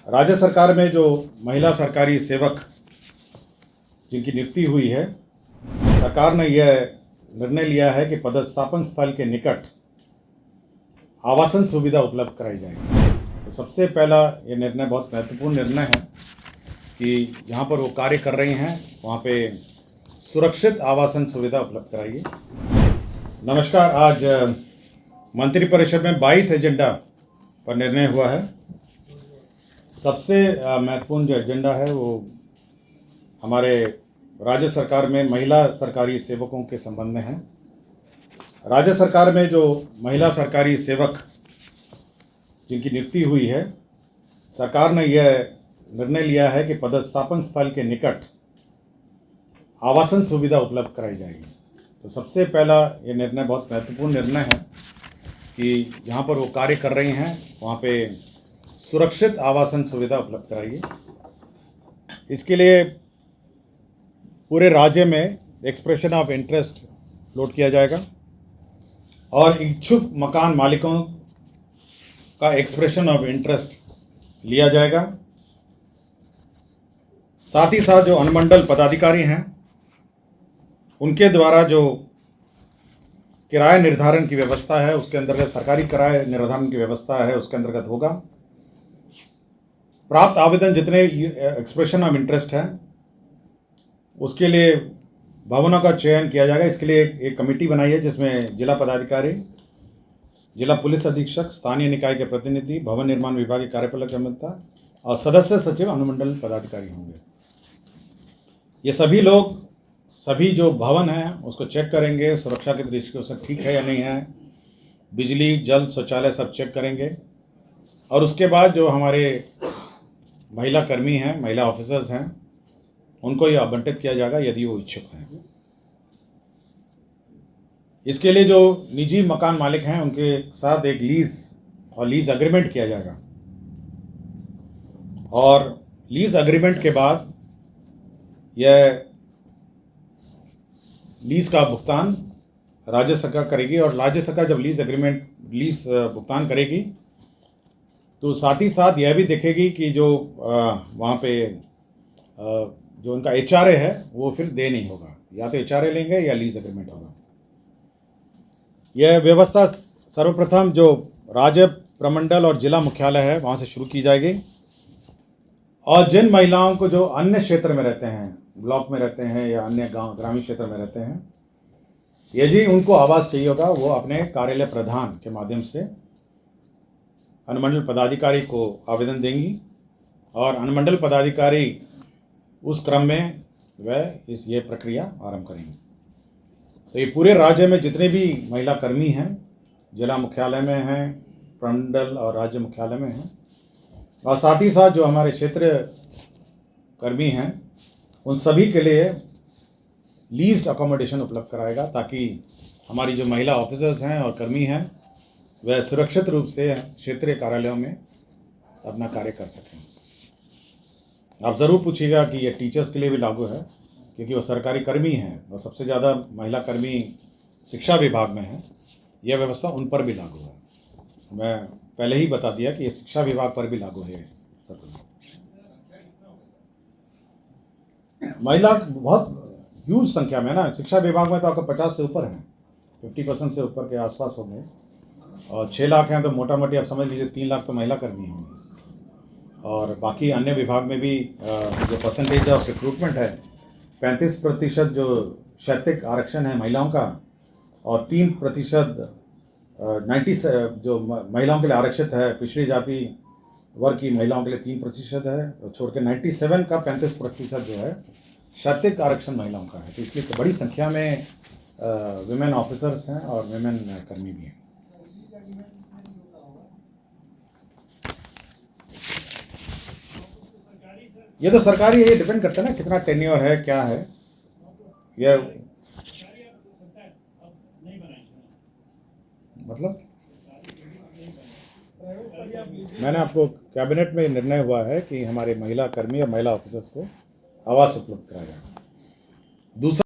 राज्य सरकार में जो महिला सरकारी सेवक जिनकी नियुक्ति हुई है, सरकार ने यह निर्णय लिया है कि पदस्थापन स्थल के निकट आवासन सुविधा उपलब्ध कराई जाएगी। तो सबसे पहला ये निर्णय बहुत महत्वपूर्ण निर्णय है कि जहाँ पर वो कार्य कर रही हैं वहाँ पे सुरक्षित आवासन सुविधा उपलब्ध कराइए। नमस्कार, आज मंत्रिपरिषद में 22 एजेंडा पर निर्णय हुआ है। सबसे महत्वपूर्ण जो एजेंडा है वो हमारे राज्य सरकार में महिला सरकारी सेवकों के संबंध में है। राज्य सरकार में जो महिला सरकारी सेवक जिनकी नियुक्ति हुई है, सरकार ने यह निर्णय लिया है कि पदस्थापन स्थल के निकट आवासन सुविधा उपलब्ध कराई जाएगी। तो सबसे पहला ये निर्णय बहुत महत्वपूर्ण निर्णय है कि जहाँ पर वो कार्य कर रही हैं वहाँ पे सुरक्षित आवासन सुविधा उपलब्ध कराइए। इसके लिए पूरे राज्य में एक्सप्रेशन ऑफ इंटरेस्ट लोड किया जाएगा और इच्छुक मकान मालिकों का एक्सप्रेशन ऑफ इंटरेस्ट लिया जाएगा। साथ ही साथ जो अनुमंडल पदाधिकारी हैं उनके द्वारा जो किराया निर्धारण की व्यवस्था है उसके अंतर्गत, सरकारी किराया निर्धारण की व्यवस्था है उसके अंतर्गत होगा। प्राप्त आवेदन जितने एक्सप्रेशन ऑफ इंटरेस्ट है उसके लिए भवनों का चयन किया जाएगा। इसके लिए एक कमेटी बनाई है जिसमें जिला पदाधिकारी, जिला पुलिस अधीक्षक, स्थानीय निकाय के प्रतिनिधि, भवन निर्माण विभाग के कार्यपालक अभियंता और सदस्य सचिव अनुमंडल पदाधिकारी होंगे। ये सभी लोग सभी जो भवन हैं उसको चेक करेंगे, सुरक्षा के दृष्टि से ठीक है या नहीं है, बिजली, जल, शौचालय सब चेक करेंगे। और उसके बाद जो हमारे महिला कर्मी हैं, महिला ऑफिसर्स हैं, उनको ये आवंटित किया जाएगा यदि वो इच्छुक हैं। इसके लिए जो निजी मकान मालिक हैं उनके साथ एक लीज एग्रीमेंट किया जाएगा और लीज एग्रीमेंट के बाद यह लीज का भुगतान राज्य सरकार करेगी। और राज्य सरकार जब लीज भुगतान करेगी तो साथ ही साथ यह भी देखेगी कि जो वहाँ पे जो उनका HRA है वो फिर दे नहीं होगा, या तो HRA लेंगे या लीज एग्रीमेंट होगा। यह व्यवस्था सर्वप्रथम जो राज्य प्रमंडल और जिला मुख्यालय है वहाँ से शुरू की जाएगी। और जिन महिलाओं को जो अन्य क्षेत्र में रहते हैं, ब्लॉक में रहते हैं या अन्य गांव ग्रामीण क्षेत्र में रहते हैं, यदि उनको आवास चाहिए होगा वो अपने कार्यालय प्रधान के माध्यम से अनुमंडल पदाधिकारी को आवेदन देंगी और अनुमंडल पदाधिकारी उस क्रम में वह ये प्रक्रिया आरंभ करेंगे। तो ये पूरे राज्य में जितने भी महिला कर्मी हैं, जिला मुख्यालय में हैं, प्रमंडल और राज्य मुख्यालय में हैं, और साथ ही साथ जो हमारे क्षेत्र कर्मी हैं उन सभी के लिए लीज्ड अकोमोडेशन उपलब्ध कराएगा ताकि हमारी जो महिला ऑफिसर्स हैं और कर्मी हैं वह सुरक्षित रूप से क्षेत्रीय कार्यालयों में अपना कार्य कर सकें। आप ज़रूर पूछिएगा कि ये टीचर्स के लिए भी लागू है, क्योंकि वो सरकारी कर्मी हैं और सबसे ज़्यादा महिला कर्मी शिक्षा विभाग में हैं। यह व्यवस्था उन पर भी लागू है। मैं पहले ही बता दिया कि ये शिक्षा विभाग पर भी लागू है। सब महिला बहुत ह्यूज संख्या में ना, शिक्षा विभाग में तो आपको 50 से ऊपर हैं, 50% से ऊपर के आसपास होंगे और 6 लाख हैं तो मोटा मोटी आप समझ लीजिए 3 लाख तो महिला कर्मी होंगे। और बाकी अन्य विभाग में भी जो परसेंटेज ऑफ रिक्रूटमेंट है 35% जो शैक्षिक आरक्षण है महिलाओं का और 3% 90 जो महिलाओं के लिए आरक्षित है, पिछड़ी जाति वर्ग की महिलाओं के लिए 3% है, और छोड़ के 97 का 35% जो है शैक्षिक आरक्षण महिलाओं का है। तो इसलिए बड़ी संख्या में विमेन ऑफिसर्स हैं और विमेन कर्मी भी हैं। ये तो सरकारी है, ये डिपेंड करता है ना कितना टेन्योर है, क्या है। ये मतलब मैंने आपको कैबिनेट में निर्णय हुआ है कि हमारे महिला कर्मी और महिला ऑफिसर्स को आवास उपलब्ध कराया जाएगा। दूसरा